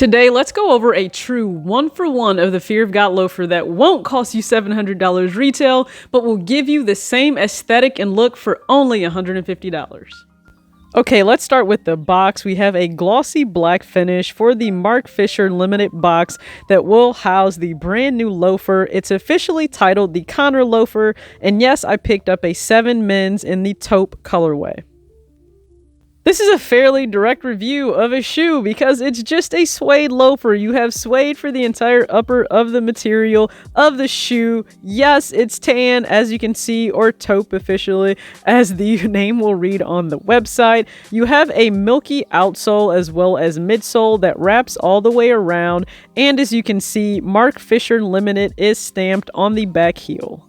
Today, let's go over a true one-for-one of the Fear of God loafer that won't cost you $700 retail, but will give you the same aesthetic and look for only $150. Okay, let's start with the box. We have a glossy black finish for the Marc Fisher limited box that will house the brand new loafer. It's officially titled the Conner Loafer, and yes, I picked up a 7 men's in the taupe colorway. This is a fairly direct review of a shoe because it's just a suede loafer. You have suede for the entire upper of the material of the shoe. Yes, it's tan, as you can see, or taupe officially, as the name will read on the website. You have a milky outsole as well as midsole that wraps all the way around. And as you can see, Marc Fisher Limited is stamped on the back heel.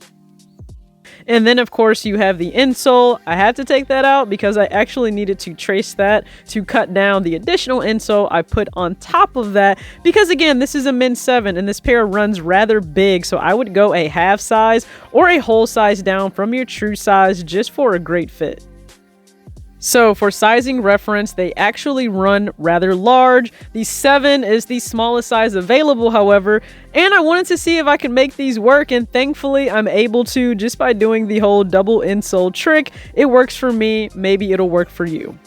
And then, of course, you have the insole. I had to take that out because I actually needed to trace that to cut down the additional insole I put on top of that. Because, again, this is a men's 7 and this pair runs rather big. So I would go a half size or a whole size down from your true size just for a great fit. So for sizing reference, they actually run rather large. The 7 is the smallest size available, however, and I wanted to see if I could make these work, and thankfully I'm able to just by doing the whole double insole trick. It works for me, maybe it'll work for you.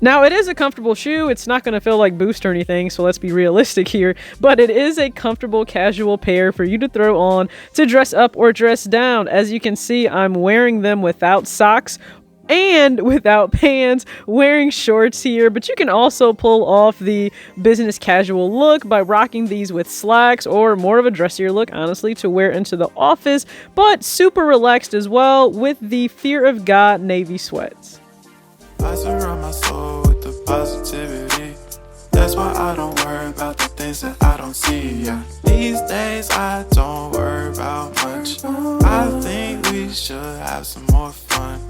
Now, it is a comfortable shoe. It's not going to feel like Boost or anything, so let's be realistic here. But it is a comfortable casual pair for you to throw on to dress up or dress down. As you can see, I'm wearing them without socks and without pants, wearing shorts here, but you can also pull off the business casual look by rocking these with slacks or more of a dressier look, honestly, to wear into the office, but super relaxed as well with the Fear of God navy sweats. I surround my soul with the positivity. That's why I don't worry about the things that I don't see. Yeah. These days I don't worry about much. I think we should have some more fun.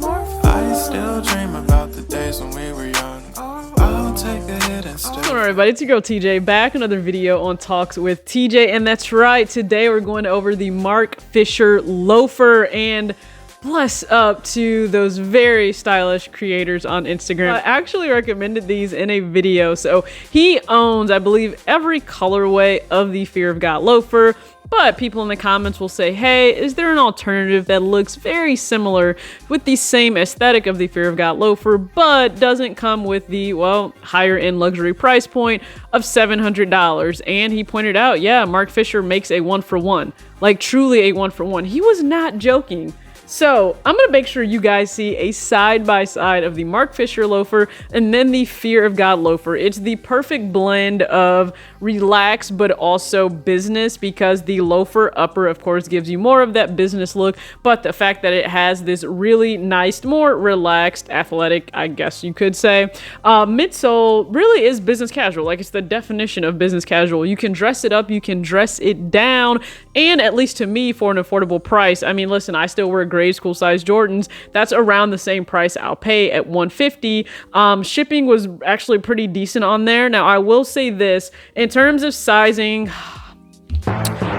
I still dream about the days when we were young. I'll take a hit and still. What's going on, everybody? It's your girl TJ, back another video on Talks with TJ, and that's right, today we're going over the Marc Fisher loafer, and bless up to those very stylish creators on Instagram. I actually recommended these in a video. So he owns, I believe, every colorway of the Fear of God loafer. But people in the comments will say, hey, is there an alternative that looks very similar with the same aesthetic of the Fear of God loafer, but doesn't come with the, well, higher end luxury price point of $700? And he pointed out, yeah, Marc Fisher makes a one-for-one, like truly a one-for-one. He was not joking. So I'm going to make sure you guys see a side-by-side of the Marc Fisher loafer and then the Fear of God loafer. It's the perfect blend of relaxed but also business, because the loafer upper, of course, gives you more of that business look, but the fact that it has this really nice, more relaxed, athletic, I guess you could say, midsole really is business casual. Like, it's the definition of business casual. You can dress it up, you can dress it down, and at least to me, for an affordable price. I mean, listen, I still wear grade school size Jordans. That's around the same price I'll pay at $150. Shipping was actually pretty decent on there. Now, I will say this, in terms of sizing,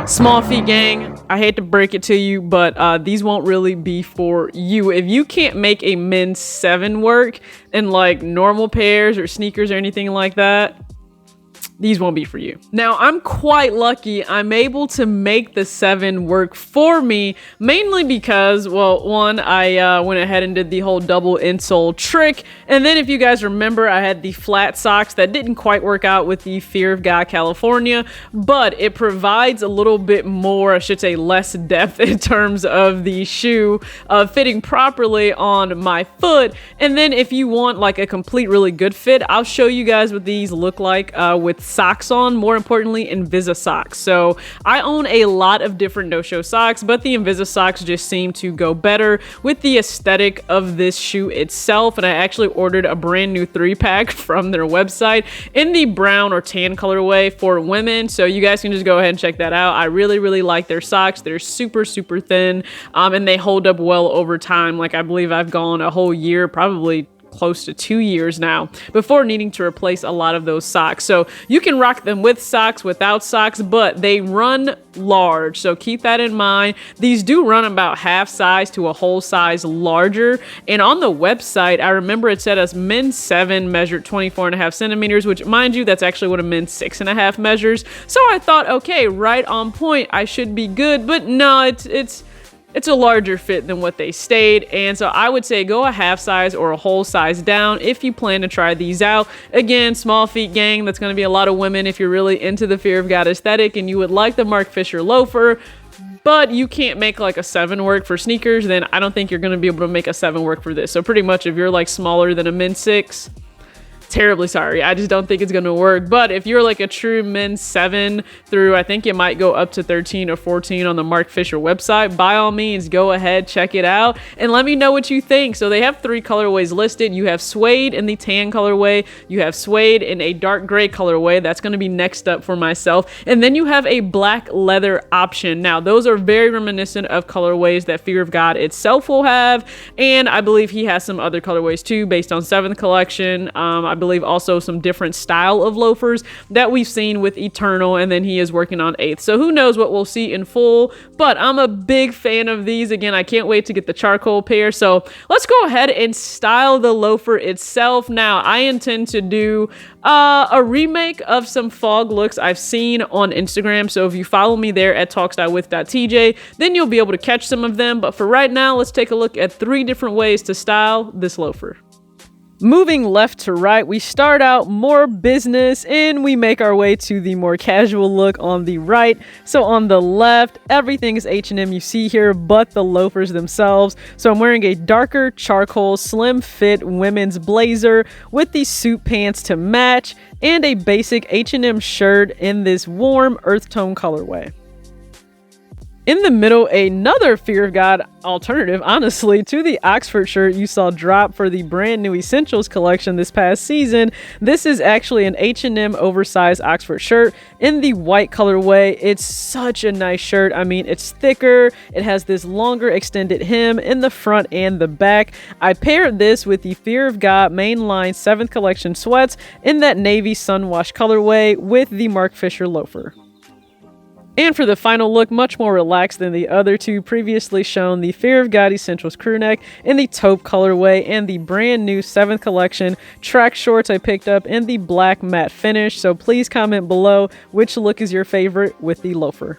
small feet gang, I hate to break it to you, but these won't really be for you. If you can't make a men's 7 work in like normal pairs or sneakers or anything like that, these won't be for you. Now, I'm quite lucky. I'm able to make the 7 work for me, mainly because, well, one, I went ahead and did the whole double insole trick. And then if you guys remember, I had the flat socks that didn't quite work out with the Fear of God California, but it provides a little bit more, I should say less depth in terms of the shoe fitting properly on my foot. And then if you want like a complete really good fit, I'll show you guys what these look like with socks on, more importantly Invisasox. So I own a lot of different no-show socks, but the Invisasox just seem to go better with the aesthetic of this shoe itself. And I actually ordered a brand new 3-pack from their website in the brown or tan colorway for women, so you guys can just go ahead and check that out. I really like their socks. They're super thin, and they hold up well over time. Like, I believe I've gone a whole year, probably close to 2 years now before needing to replace a lot of those socks. So you can rock them with socks, without socks, but they run large. So keep that in mind. These do run about half size to a whole size larger. And on the website, I remember it said a men's 7 measured 24.5 centimeters, which mind you, that's actually what a men's 6.5 measures. So I thought, okay, right on point, I should be good. But no, it's a larger fit than what they stayed. And so I would say go a half size or a whole size down if you plan to try these out. Again, small feet gang, that's going to be a lot of women if you're really into the Fear of God aesthetic and you would like the Marc Fisher loafer, but you can't make like a 7 work for sneakers, then I don't think you're going to be able to make a 7 work for this. So pretty much if you're like smaller than a men's 6, terribly sorry, I just don't think it's gonna work. But if you're like a true men's 7 through, I think it might go up to 13 or 14 on the Marc Fisher website, by all means go ahead, check it out and let me know what you think. So they have 3 colorways listed. You have suede in the tan colorway, you have suede in a dark gray colorway, that's going to be next up for myself, and then you have a black leather option. Now those are very reminiscent of colorways that Fear of God itself will have, and I believe he has some other colorways too based on 7th collection. I believe also some different style of loafers that we've seen with Eternal, and then he is working on 8th. So who knows what we'll see in full, but I'm a big fan of these. Again, I can't wait to get the charcoal pair. So let's go ahead and style the loafer itself. Now I intend to do a remake of some fog looks I've seen on Instagram. So if you follow me there at talkstylewith.tj, then you'll be able to catch some of them. But for right now, let's take a look at 3 different ways to style this loafer. Moving left to right, we start out more business and we make our way to the more casual look on the right. So on the left, everything is H&M you see here but the loafers themselves. So I'm wearing a darker charcoal slim fit women's blazer with the suit pants to match and a basic H&M shirt in this warm earth tone colorway. In the middle, another Fear of God alternative, honestly, to the Oxford shirt you saw drop for the brand new Essentials collection this past season. This is actually an H&M oversized Oxford shirt in the white colorway. It's such a nice shirt. I mean, it's thicker. It has this longer extended hem in the front and the back. I paired this with the Fear of God mainline 7th collection sweats in that navy sunwash colorway with the Marc Fisher loafer. And for the final look, much more relaxed than the other 2 previously shown, the Fear of God Essentials crew neck in the taupe colorway and the brand new 7th collection track shorts I picked up in the black matte finish. So please comment below which look is your favorite with the loafer.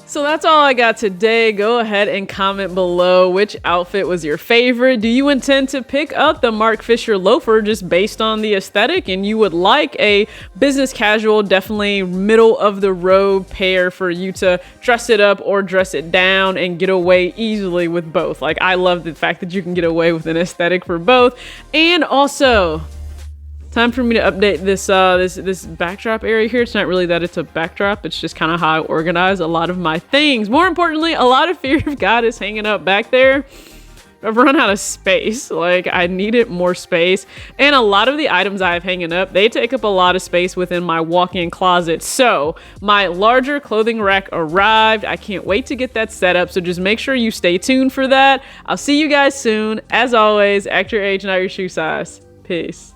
So that's all I got today. Go ahead and comment below which outfit was your favorite. Do you intend to pick up the Marc Fisher loafer just based on the aesthetic and you would like a business casual, definitely middle of the road pair for you to dress it up or dress it down and get away easily with both? Like, I love the fact that you can get away with an aesthetic for both. And also, time for me to update this backdrop area here. It's not really that it's a backdrop, it's just kind of how I organize a lot of my things. More importantly, a lot of Fear of God is hanging up back there. I've run out of space. Like, I needed more space, and a lot of the items I have hanging up, they take up a lot of space within my walk-in closet. So my larger clothing rack arrived. I can't wait to get that set up, so just make sure you stay tuned for that. I'll see you guys soon. As always, act your age, not your shoe size. Peace.